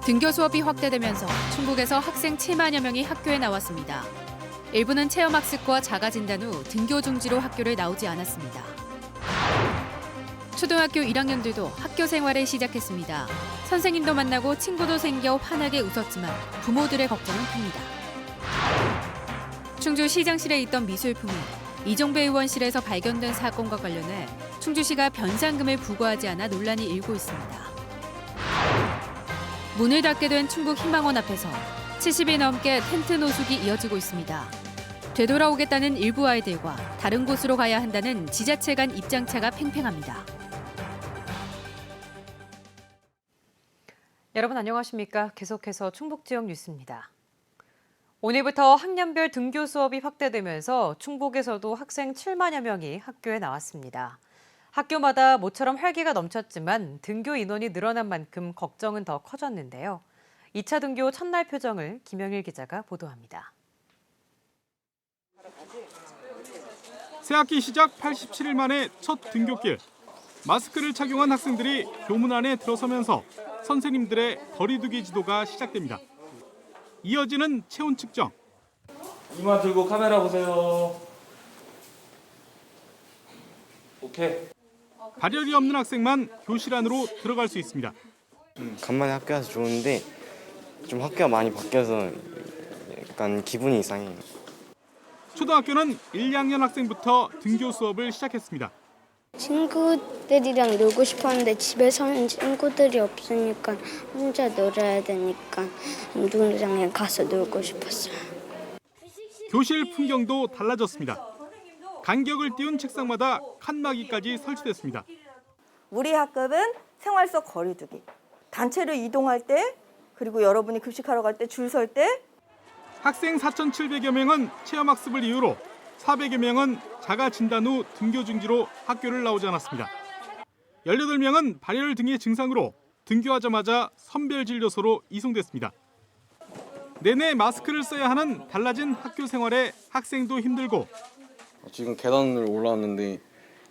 등교 수업이 확대되면서 충북에서 학생 7만여 명이 학교에 나왔습니다. 일부는 체험학습과 자가진단 후 등교 중지로 학교를 나오지 않았습니다. 초등학교 1학년들도 학교 생활을 시작했습니다. 선생님도 만나고 친구도 생겨 환하게 웃었지만 부모들의 걱정은 큽니다. 충주 시장실에 있던 미술품이 이종배 의원실에서 발견된 사건과 관련해 충주시가 변상금을 부과하지 않아 논란이 일고 있습니다. 문을 닫게 된 충북 희망원 앞에서 70일 넘게 텐트 노숙이 이어지고 있습니다. 되돌아오겠다는 일부 아이들과 다른 곳으로 가야 한다는 지자체 간 입장차가 팽팽합니다. 여러분 안녕하십니까? 계속해서 충북 지역 뉴스입니다. 오늘부터 학년별 등교 수업이 확대되면서 충북에서도 학생 7만여 명이 학교에 나왔습니다. 학교마다 모처럼 활기가 넘쳤지만 등교 인원이 늘어난 만큼 걱정은 더 커졌는데요. 2차 등교 첫날 표정을 김영일 기자가 보도합니다. 새학기 시작 87일 만에 첫 등교길. 마스크를 착용한 학생들이 교문 안에 들어서면서 선생님들의 거리두기 지도가 시작됩니다. 이어지는 체온 측정. 이마 들고 카메라 보세요. 오케이. 발열이 없는 학생만 교실 안으로 들어갈 수 있습니다. 간만에 학교 와서 좋은데 좀 학교가 많이 바뀌어서 약간 기분이 이상해요. 초등학교는 1, 2학년 학생부터 등교 수업을 시작했습니다. 친구들이랑 놀고 싶었는데 집에서는 친구들이 없으니까 혼자 놀아야 되니까 운동장에 가서 놀고 싶었어요. 교실 풍경도 달라졌습니다. 간격을 띄운 책상마다 칸막이까지 설치됐습니다. 우리 학급은 생활 속 거리두기. 단체로 이동할 때 그리고 여러분이 급식하러 갈 때 줄 설 때 학생 4,700여 명은 체험학습을 이유로 400여 명은 자가 진단 후 등교 중지로 학교를 나오지 않았습니다. 18명은 발열 등의 증상으로 등교하자마자 선별진료소로 이송됐습니다. 내내 마스크를 써야 하는 달라진 학교 생활에 학생도 힘들고 지금 계단을 올라왔는데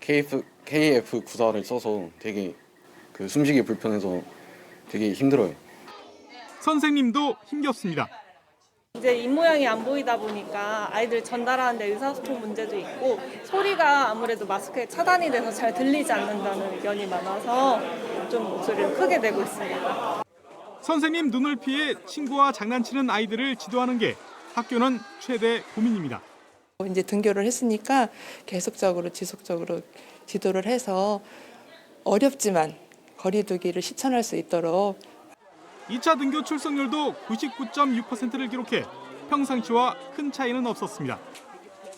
KF94를 써서 되게 숨쉬기 불편해서 되게 힘들어요. 선생님도 힘겹습니다. 이제 입모양이 안 보이다 보니까 아이들 전달하는데 의사소통 문제도 있고 소리가 아무래도 마스크에 차단이 돼서 잘 들리지 않는다는 의견이 많아서 좀 목소리를 크게 내고 있습니다. 선생님 눈을 피해 친구와 장난치는 아이들을 지도하는 게 학교는 최대 고민입니다. 이제 등교를 했으니까 계속적으로 지속적으로 지도를 해서 어렵지만 거리두기를 실천할 수 있도록 2차 등교 출석률도 99.6%를 기록해 평상시와 큰 차이는 없었습니다.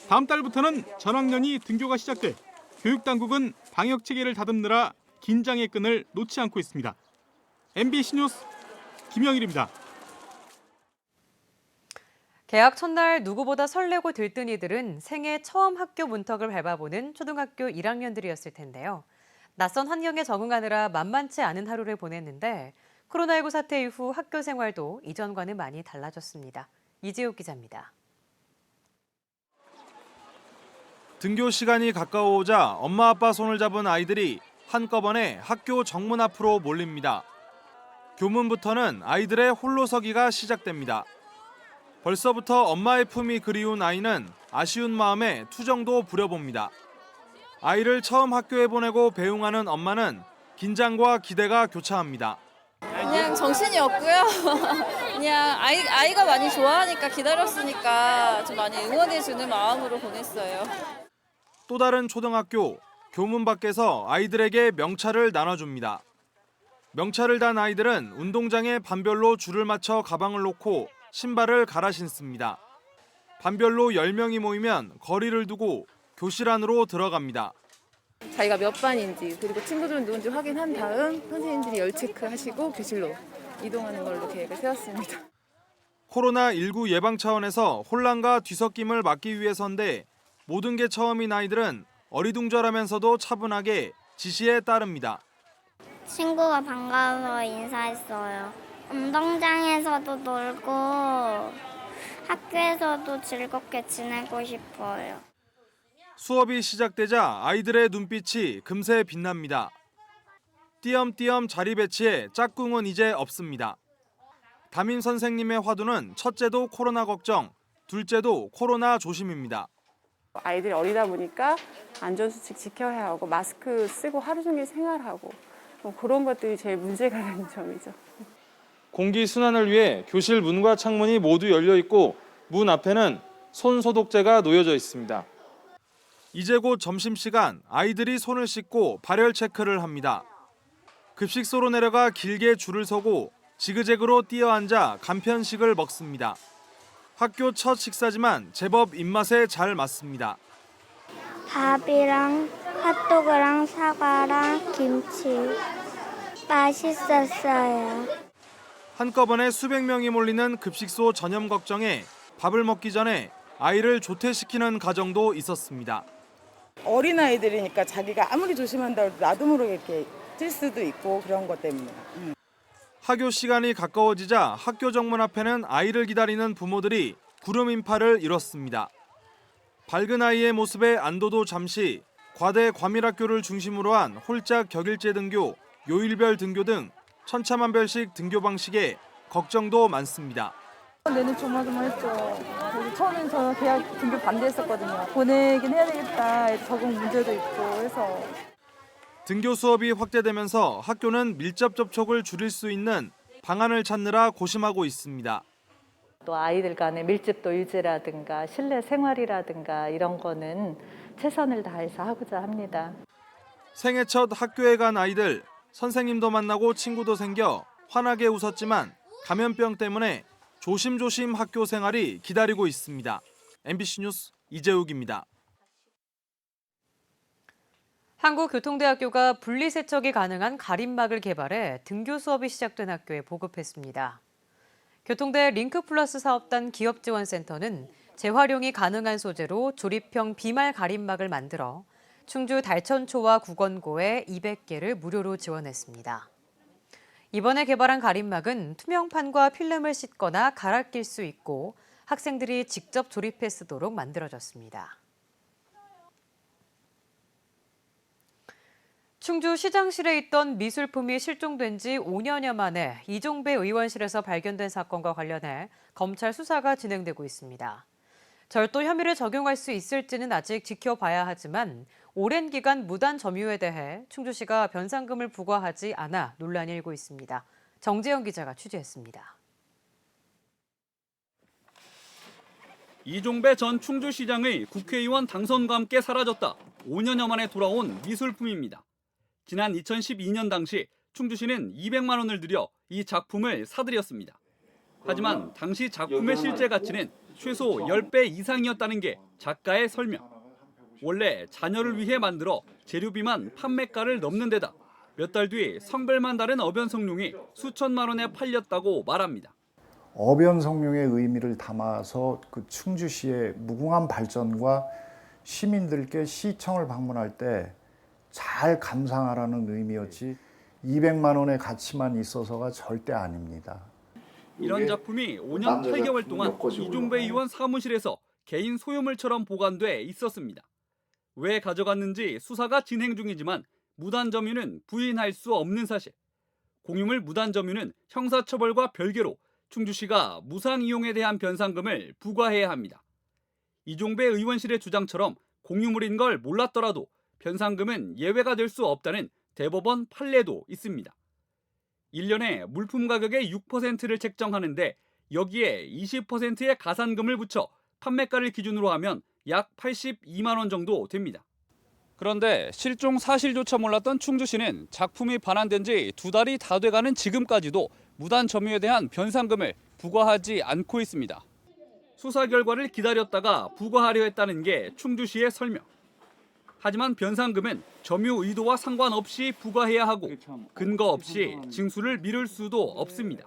다음 달부터는 전학년이 등교가 시작돼 교육당국은 방역 체계를 다듬느라 긴장의 끈을 놓지 않고 있습니다. MBC 뉴스 김영일입니다. 개학 첫날 누구보다 설레고 들뜬 이들은 생애 처음 학교 문턱을 밟아보는 초등학교 1학년들이었을 텐데요. 낯선 환경에 적응하느라 만만치 않은 하루를 보냈는데 코로나19 사태 이후 학교 생활도 이전과는 많이 달라졌습니다. 이지욱 기자입니다. 등교 시간이 가까워오자 엄마 아빠 손을 잡은 아이들이 한꺼번에 학교 정문 앞으로 몰립니다. 교문부터는 아이들의 홀로서기가 시작됩니다. 벌써부터 엄마의 품이 그리운 아이는 아쉬운 마음에 투정도 부려봅니다. 아이를 처음 학교에 보내고 배웅하는 엄마는 긴장과 기대가 교차합니다. 그냥 정신이 없고요. 그냥 아이가 많이 좋아하니까 기다렸으니까 좀 많이 응원해주는 마음으로 보냈어요. 또 다른 초등학교, 교문 밖에서 아이들에게 명찰을 나눠줍니다. 명찰을 단 아이들은 운동장에 반별로 줄을 맞춰 가방을 놓고 신발을 갈아 신습니다. 반별로 10명이 모이면 거리를 두고 교실 안으로 들어갑니다. 자기가 몇 반인지 그리고 친구들은 누군지 확인한 다음 선생님들이 열 체크하시고 교실로 이동하는 걸로 계획을 세웠습니다. 코로나19 예방 차원에서 혼란과 뒤섞임을 막기 위해서인데 모든 게 처음인 아이들은 어리둥절하면서도 차분하게 지시에 따릅니다. 친구가 반가워서 인사했어요. 운동장에서도 놀고 학교에서도 즐겁게 지내고 싶어요. 수업이 시작되자 아이들의 눈빛이 금세 빛납니다. 띄엄띄엄 자리 배치에 짝꿍은 이제 없습니다. 담임 선생님의 화두는 첫째도 코로나 걱정, 둘째도 코로나 조심입니다. 아이들이 어리다 보니까 안전수칙 지켜야 하고 마스크 쓰고 하루 종일 생활하고 그런 것들이 제일 문제가 되는 점이죠. 공기 순환을 위해 교실 문과 창문이 모두 열려 있고 문 앞에는 손 소독제가 놓여져 있습니다. 이제 곧 점심시간, 아이들이 손을 씻고 발열 체크를 합니다. 급식소로 내려가 길게 줄을 서고 지그재그로 뛰어앉아 간편식을 먹습니다. 학교 첫 식사지만 제법 입맛에 잘 맞습니다. 밥이랑 핫도그랑 사과랑 김치 맛있었어요. 한꺼번에 수백 명이 몰리는 급식소 전염 걱정에 밥을 먹기 전에 아이를 조퇴시키는 가정도 있었습니다. 어린아이들이니까 자기가 아무리 조심한다고 해도 나도 모르게 이렇게 찔 수도 있고 그런 것 때문에. 하교 시간이 가까워지자 학교 정문 앞에는 아이를 기다리는 부모들이 구름 인파를 이뤘습니다. 밝은 아이의 모습에 안도도 잠시, 과대 과밀학교를 중심으로 한 홀짝 격일제 등교, 요일별 등교 등 천차만별식 등교 방식에 걱정도 많습니다. 내는 조마조마했죠. 처음엔 저는 계약 등교 반대했었거든요. 보내긴 해야 되겠다. 적응 문제도 있고 해서. 등교 수업이 확대되면서 학교는 밀접 접촉을 줄일 수 있는 방안을 찾느라 고심하고 있습니다. 또 아이들 간의 밀집도 유지라든가 실내 생활이라든가 이런 거는 최선을 다해서 하고자 합니다. 생애 첫 학교에 간 아이들, 선생님도 만나고 친구도 생겨 환하게 웃었지만 감염병 때문에 조심조심 학교 생활이 기다리고 있습니다. MBC 뉴스 이재욱입니다. 한국교통대학교가 분리세척이 가능한 가림막을 개발해 등교 수업이 시작된 학교에 보급했습니다. 교통대 링크플러스 사업단 기업지원센터는 재활용이 가능한 소재로 조립형 비말 가림막을 만들어 충주 달천초와 구건고에 200개를 무료로 지원했습니다. 이번에 개발한 가림막은 투명판과 필름을 씻거나 갈아 낄 수 있고 학생들이 직접 조립해 쓰도록 만들어졌습니다. 충주 시장실에 있던 미술품이 실종된 지 5년여 만에 이종배 의원실에서 발견된 사건과 관련해 검찰 수사가 진행되고 있습니다. 절도 혐의를 적용할 수 있을지는 아직 지켜봐야 하지만 오랜 기간 무단 점유에 대해 충주시가 변상금을 부과하지 않아 논란이 일고 있습니다. 정재영 기자가 취재했습니다. 이종배 전 충주시장의 국회의원 당선과 함께 사라졌다 5년여 만에 돌아온 미술품입니다. 지난 2012년 당시 충주시는 200만 원을 들여 이 작품을 사들였습니다. 하지만 당시 작품의 실제 가치는 최소 10배 이상이었다는 게 작가의 설명. 원래 자녀를 위해 만들어 재료비만 판매가를 넘는 데다 몇 달 뒤 성별만 다른 어변성룡이 수천만 원에 팔렸다고 말합니다. 어변성룡의 의미를 담아서 그 충주시의 무궁한 발전과 시민들께 시청을 방문할 때 잘 감상하라는 의미였지 200만 원의 가치만 있어서가 절대 아닙니다. 이런 작품이 5년 8개월 동안 이종배 의원 사무실에서 개인 소유물처럼 보관돼 있었습니다. 왜 가져갔는지 수사가 진행 중이지만 무단 점유는 부인할 수 없는 사실. 공유물 무단 점유는 형사처벌과 별개로 충주시가 무상 이용에 대한 변상금을 부과해야 합니다. 이종배 의원실의 주장처럼 공유물인 걸 몰랐더라도 변상금은 예외가 될 수 없다는 대법원 판례도 있습니다. 1년에 물품 가격의 6%를 책정하는데 여기에 20%의 가산금을 붙여 판매가를 기준으로 하면 약 82만 원 정도 됩니다. 그런데 실종 사실조차 몰랐던 충주시는 작품이 반환된 지 2달이 다 돼가는 지금까지도 무단 점유에 대한 변상금을 부과하지 않고 있습니다. 수사 결과를 기다렸다가 부과하려 했다는 게 충주시의 설명. 하지만 변상금은 점유 의도와 상관없이 부과해야 하고 근거 없이 징수를 미룰 수도 없습니다.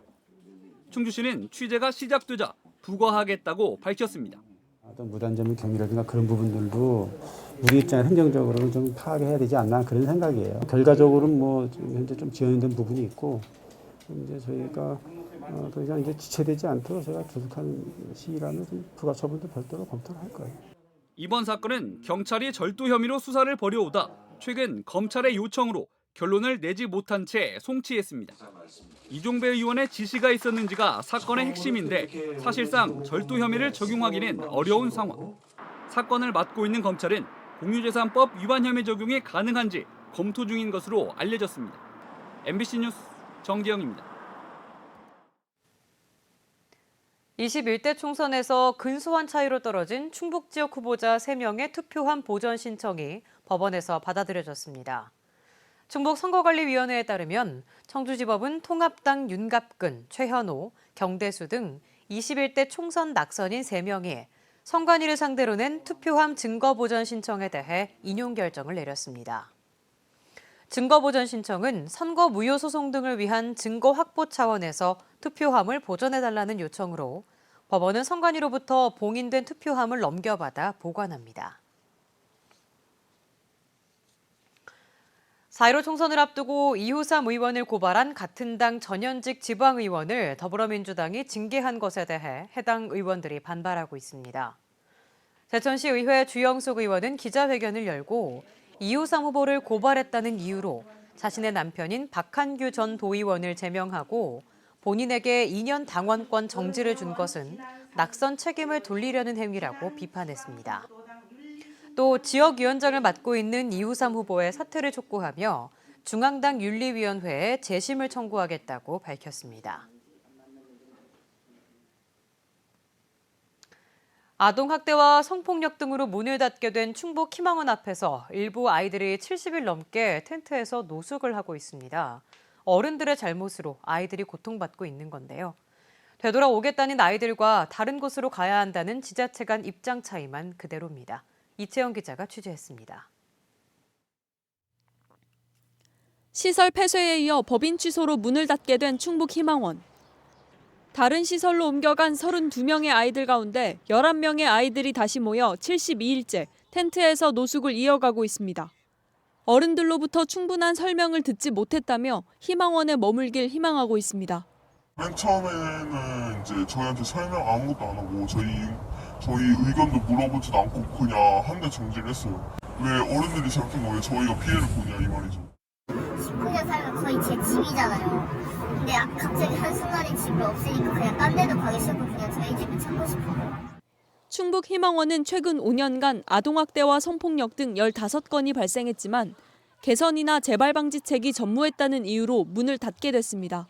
충주시는 취재가 시작되자 부과하겠다고 밝혔습니다. 어떤 무단점유 경위라든가 그런 부분들도 우리 입장에 행정적으로는 좀 파악해야 되지 않나 그런 생각이에요. 결과적으로는 뭐 현재 좀 지연된 부분이 있고 이제 저희가 더 이상 이제 지체되지 않도록 제가 조속한 시일하면 부가 처분도 별도로 검토를 할 거예요. 이번 사건은 경찰이 절도 혐의로 수사를 벌여오다 최근 검찰의 요청으로 결론을 내지 못한 채 송치했습니다. 이종배 의원의 지시가 있었는지가 사건의 핵심인데 사실상 절도 혐의를 적용하기는 어려운 상황. 사건을 맡고 있는 검찰은 공유재산법 위반 혐의 적용이 가능한지 검토 중인 것으로 알려졌습니다. MBC 뉴스 정재영입니다. 21대 총선에서 근소한 차이로 떨어진 충북 지역 후보자 3명의 투표함 보전 신청이 법원에서 받아들여졌습니다. 충북선거관리위원회에 따르면 청주지법은 통합당 윤갑근, 최현호, 경대수 등 21대 총선 낙선인 3명이 선관위를 상대로 낸 투표함 증거 보전 신청에 대해 인용 결정을 내렸습니다. 증거 보전 신청은 선거 무효 소송 등을 위한 증거 확보 차원에서 투표함을 보전해달라는 요청으로 법원은 선관위로부터 봉인된 투표함을 넘겨받아 보관합니다. 4.15 총선을 앞두고 이호삼 의원을 고발한 같은 당 전현직 지방의원을 더불어민주당이 징계한 것에 대해 해당 의원들이 반발하고 있습니다. 제천시 의회 주영숙 의원은 기자회견을 열고 이호삼 후보를 고발했다는 이유로 자신의 남편인 박한규 전 도의원을 제명하고 본인에게 2년 당원권 정지를 준 것은 낙선 책임을 돌리려는 행위라고 비판했습니다. 또 지역위원장을 맡고 있는 이호삼 후보의 사퇴를 촉구하며 중앙당 윤리위원회에 재심을 청구하겠다고 밝혔습니다. 아동학대와 성폭력 등으로 문을 닫게 된 충북 희망원 앞에서 일부 아이들이 70일 넘게 텐트에서 노숙을 하고 있습니다. 어른들의 잘못으로 아이들이 고통받고 있는 건데요. 되돌아오겠다는 아이들과 다른 곳으로 가야 한다는 지자체 간 입장 차이만 그대로입니다. 이채영 기자가 취재했습니다. 시설 폐쇄에 이어 법인 취소로 문을 닫게 된 충북 희망원. 다른 시설로 옮겨간 32명의 아이들 가운데 11명의 아이들이 다시 모여 72일째 텐트에서 노숙을 이어가고 있습니다. 어른들로부터 충분한 설명을 듣지 못했다며 희망원에 머물길 희망하고 있습니다. 맨 처음에는 이제 저희한테 설명 아무것도 안 하고 저희 의견도 물어보지도 않고 그냥 한 대 정지를 했어요. 왜 어른들이 잘못한 거예요? 저희가 피해를 보냐 이 말이죠. 19년 살면 거의 제 집이잖아요. 근데 갑자기 한순간에 집이 없으니까 그냥 딴 데도 가기 싫고 그냥 저희 집을 찾고 싶어요. 충북 희망원은 최근 5년간 아동학대와 성폭력 등 15건이 발생했지만 개선이나 재발 방지책이 전무했다는 이유로 문을 닫게 됐습니다.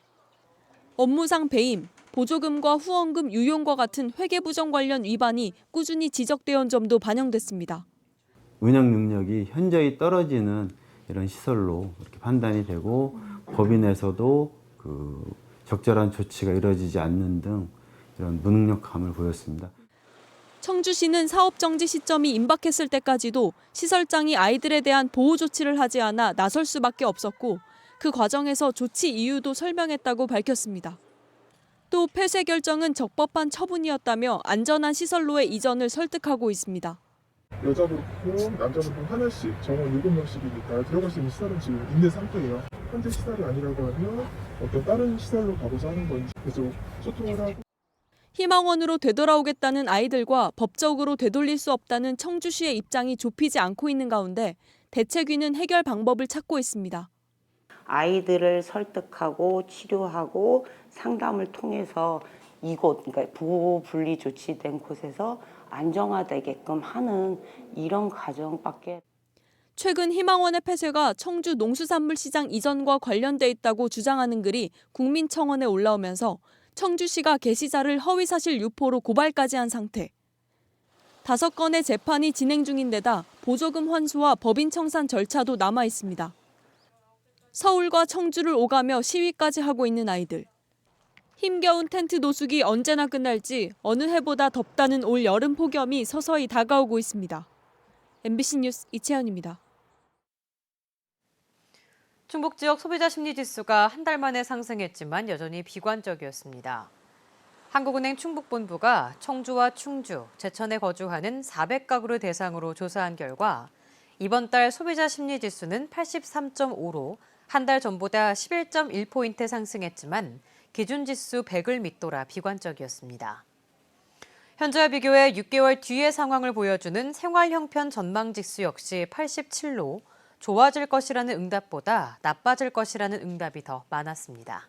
업무상 배임, 보조금과 후원금 유용과 같은 회계부정 관련 위반이 꾸준히 지적되어 온 점도 반영됐습니다. 운영 능력이 현저히 떨어지는 이런 시설로 이렇게 판단이 되고 법인에서도 적절한 조치가 이루어지지 않는 등 이런 무능력함을 보였습니다. 청주시는 사업 정지 시점이 임박했을 때까지도 시설장이 아이들에 대한 보호 조치를 하지 않아 나설 수밖에 없었고 그 과정에서 조치 이유도 설명했다고 밝혔습니다. 또 폐쇄 결정은 적법한 처분이었다며 안전한 시설로의 이전을 설득하고 있습니다. 여자도 그렇고 남자도 하나씩 정원 7명씩이니까 들어갈 수 있는 시설은 지금 있는 상태예요. 현재 시설이 아니라고 하면 어떤 다른 시설로 가고자 하는 건지 계속 소통을 하고. 희망원으로 되돌아오겠다는 아이들과 법적으로 되돌릴 수 없다는 청주시의 입장이 좁히지 않고 있는 가운데 대책위는 해결 방법을 찾고 있습니다. 아이들을 설득하고 치료하고 상담을 통해서 이곳, 그러니까 보호 분리 조치된 곳에서 안정화되게끔 하는 이런 과정밖에. 최근 희망원의 폐쇄가 청주 농수산물시장 이전과 관련돼 있다고 주장하는 글이 국민청원에 올라오면서 청주시가 게시자를 허위사실 유포로 고발까지 한 상태. 5건의 재판이 진행 중인 데다 보조금 환수와 법인 청산 절차도 남아 있습니다. 서울과 청주를 오가며 시위까지 하고 있는 아이들. 힘겨운 텐트 노숙이 언제나 끝날지 어느 해보다 덥다는 올 여름 폭염이 서서히 다가오고 있습니다. MBC 뉴스 이채연입니다. 충북 지역 소비자 심리지수가 한 달 만에 상승했지만 여전히 비관적이었습니다. 한국은행 충북본부가 청주와 충주, 제천에 거주하는 400가구를 대상으로 조사한 결과 이번 달 소비자 심리지수는 83.5로 한 달 전보다 11.1포인트 상승했지만 기준지수 100을 밑돌아 비관적이었습니다. 현재와 비교해 6개월 뒤의 상황을 보여주는 생활형편 전망지수 역시 87로 좋아질 것이라는 응답보다 나빠질 것이라는 응답이 더 많았습니다.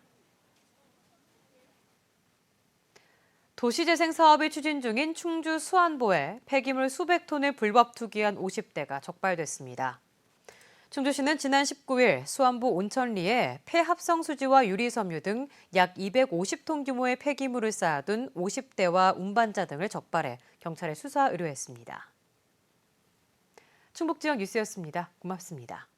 도시재생 사업이 추진 중인 충주 수안보에 폐기물 수백 톤을 불법 투기한 50대가 적발됐습니다. 충주시는 지난 19일 수안보 온천리에 폐합성 수지와 유리섬유 등 약 250톤 규모의 폐기물을 쌓아둔 50대와 운반자 등을 적발해 경찰에 수사 의뢰했습니다. 충북지역 뉴스였습니다. 고맙습니다.